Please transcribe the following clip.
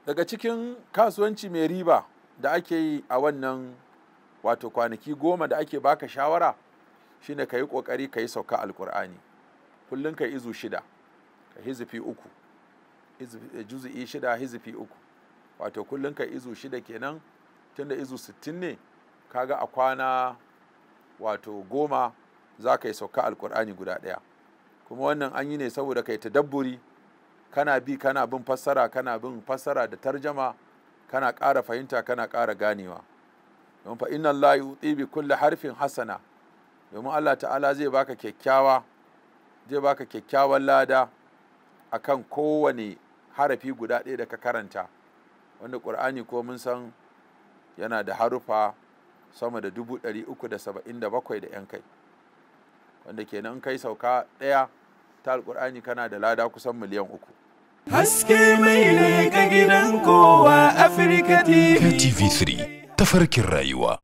daga cikin kasuwanci mai riba da ake yi a wannan wato kwanaki 10 da ake baka shawara shine ka yi ƙoƙari ka yi sauka alƙur'ani kullum ka izu 6 ka hizifi 3 juzu'i 6 hizifi 3 wato kullum ka izu 6 kenan tunda izu 60 ne kaga a kwana wato 10 za ka yi sauka alƙur'ani guda ɗaya kuma wannan an yi ne saboda kai tadabburi kana bi kana bin fassara da tarjama kana ƙara fahimta kana ƙara ganewa don fa inna Allah yu'ti bi kulli harfin hasana domin Allah ta'ala zai baka kyakkyawan lada akan kowane harafi guda ɗaya da ka karanta wanda Qur'ani ko mun san yana da harufa sama da 377 da yan kai wanda kenan kai sauka ɗaya ta Alƙur'ani kana da lada kusan miliyan 3. Haske mai ne ga gidan kowa Afirka TV. TV3 tafarkin rayuwa.